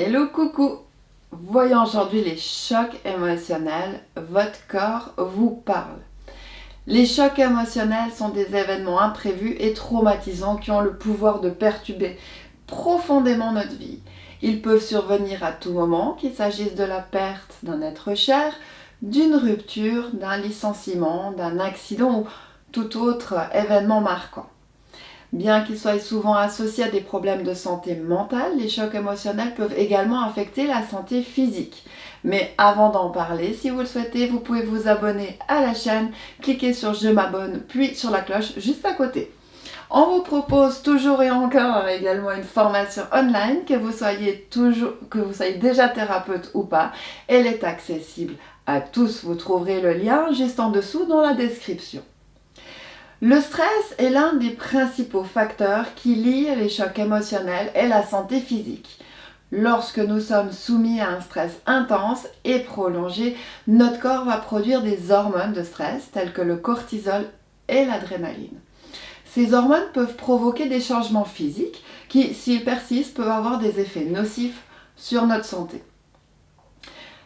Hello coucou! Voyons aujourd'hui les chocs émotionnels. Votre corps vous parle. Les chocs émotionnels sont des événements imprévus et traumatisants qui ont le pouvoir de perturber profondément notre vie. Ils peuvent survenir à tout moment, qu'il s'agisse de la perte d'un être cher, d'une rupture, d'un licenciement, d'un accident ou tout autre événement marquant. Bien qu'ils soient souvent associés à des problèmes de santé mentale, les chocs émotionnels peuvent également affecter la santé physique. Mais avant d'en parler, si vous le souhaitez, vous pouvez vous abonner à la chaîne, cliquer sur je m'abonne, puis sur la cloche juste à côté. On vous propose toujours et encore également une formation online, que vous soyez déjà thérapeute ou pas. Elle est accessible à tous, vous trouverez le lien juste en dessous dans la description. Le stress est l'un des principaux facteurs qui lient les chocs émotionnels et la santé physique. Lorsque nous sommes soumis à un stress intense et prolongé, notre corps va produire des hormones de stress telles que le cortisol et l'adrénaline. Ces hormones peuvent provoquer des changements physiques qui, s'ils persistent, peuvent avoir des effets nocifs sur notre santé.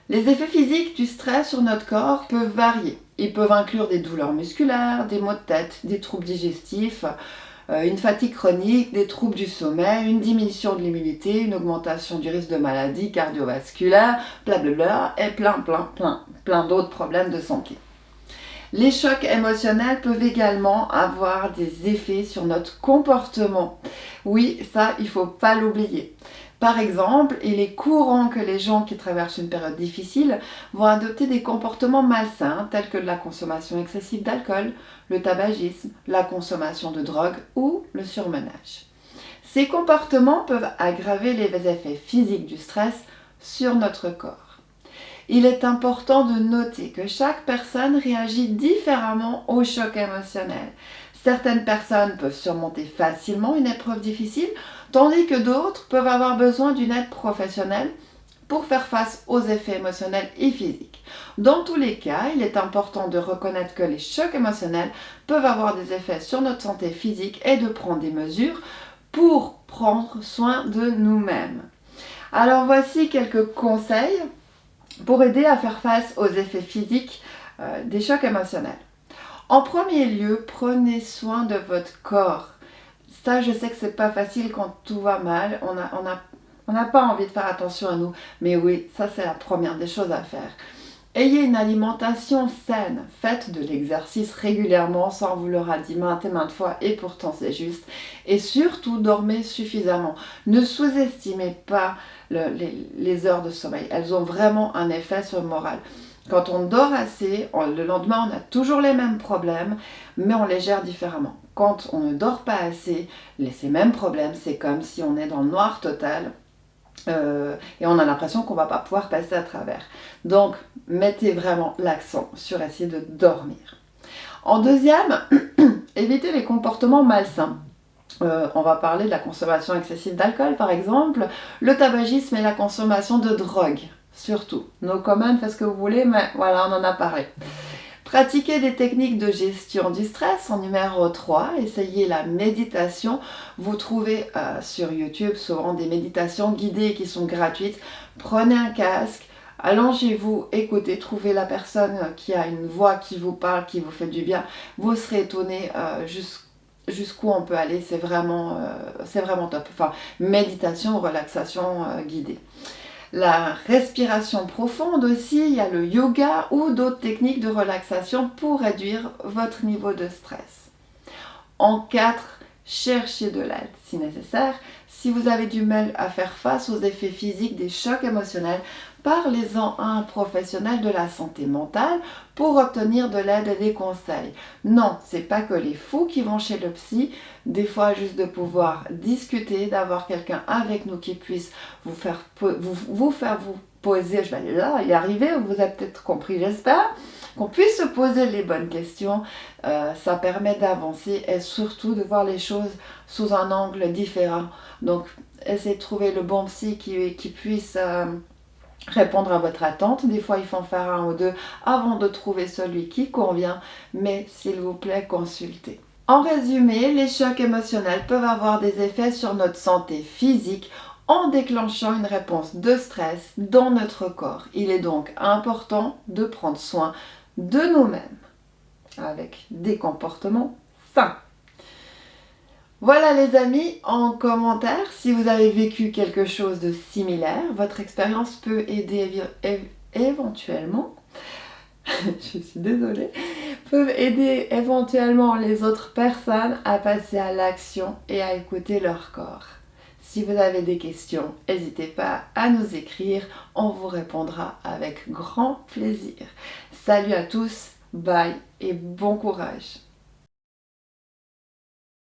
Les effets physiques du stress sur notre corps peuvent varier. Ils peuvent inclure des douleurs musculaires, des maux de tête, des troubles digestifs, une fatigue chronique, des troubles du sommeil, une diminution de l'immunité, une augmentation du risque de maladies cardiovasculaires, blablabla, et plein d'autres problèmes de santé. Les chocs émotionnels peuvent également avoir des effets sur notre comportement. Oui, ça, il ne faut pas l'oublier. Par exemple, il est courant que les gens qui traversent une période difficile vont adopter des comportements malsains tels que la consommation excessive d'alcool, le tabagisme, la consommation de drogue ou le surmenage. Ces comportements peuvent aggraver les effets physiques du stress sur notre corps. Il est important de noter que chaque personne réagit différemment au choc émotionnel. Certaines personnes peuvent surmonter facilement une épreuve difficile, tandis que d'autres peuvent avoir besoin d'une aide professionnelle pour faire face aux effets émotionnels et physiques. Dans tous les cas, il est important de reconnaître que les chocs émotionnels peuvent avoir des effets sur notre santé physique et de prendre des mesures pour prendre soin de nous-mêmes. Alors voici quelques conseils pour aider à faire face aux effets physiques des chocs émotionnels. En premier lieu, prenez soin de votre corps. Ça, je sais que c'est pas facile quand tout va mal. On n'a pas envie de faire attention à nous. Mais oui, ça c'est la première des choses à faire. Ayez une alimentation saine. Faites de l'exercice régulièrement, ça on vous l'aura dit maintes et maintes fois, et pourtant c'est juste. Et surtout, dormez suffisamment. Ne sous-estimez pas les heures de sommeil. Elles ont vraiment un effet sur le moral. Quand on dort assez, le lendemain on a toujours les mêmes problèmes, mais on les gère différemment. Quand on ne dort pas assez, ces mêmes problèmes, c'est comme si on est dans le noir total et on a l'impression qu'on ne va pas pouvoir passer à travers. Donc, mettez vraiment l'accent sur essayer de dormir. En deuxième, évitez les comportements malsains. On va parler de la consommation excessive d'alcool par exemple, le tabagisme et la consommation de drogue. Surtout, no comment, faites ce que vous voulez, mais voilà, on en a parlé. Pratiquez des techniques de gestion du stress en numéro 3. Essayez la méditation. Vous trouvez sur YouTube souvent des méditations guidées qui sont gratuites. Prenez un casque, allongez-vous, écoutez, trouvez la personne qui a une voix qui vous parle, qui vous fait du bien. Vous serez étonné jusqu'où on peut aller. C'est vraiment top. Enfin, méditation, relaxation guidée. La respiration profonde aussi, il y a le yoga ou d'autres techniques de relaxation pour réduire votre niveau de stress. En 4, cherchez de l'aide si nécessaire. Si vous avez du mal à faire face aux effets physiques des chocs émotionnels, parlez-en à un professionnel de la santé mentale pour obtenir de l'aide et des conseils. Non, c'est pas que les fous qui vont chez le psy. Des fois, juste de pouvoir discuter, d'avoir quelqu'un avec nous qui puisse vous faire vous poser, je vais aller là, y arriver, vous avez peut-être compris, j'espère, qu'on puisse se poser les bonnes questions. Ça permet d'avancer et surtout de voir les choses sous un angle différent. Donc, essayez de trouver le bon psy qui puisse répondre à votre attente. Des fois, il faut en faire un ou deux avant de trouver celui qui convient, mais s'il vous plaît, consultez. En résumé, les chocs émotionnels peuvent avoir des effets sur notre santé physique en déclenchant une réponse de stress dans notre corps. Il est donc important de prendre soin de nous-mêmes avec des comportements sains. Voilà les amis, en commentaire, si vous avez vécu quelque chose de similaire, votre expérience peut aider éventuellement, je suis désolée, peut aider éventuellement les autres personnes à passer à l'action et à écouter leur corps. Si vous avez des questions, n'hésitez pas à nous écrire, on vous répondra avec grand plaisir. Salut à tous, bye et bon courage.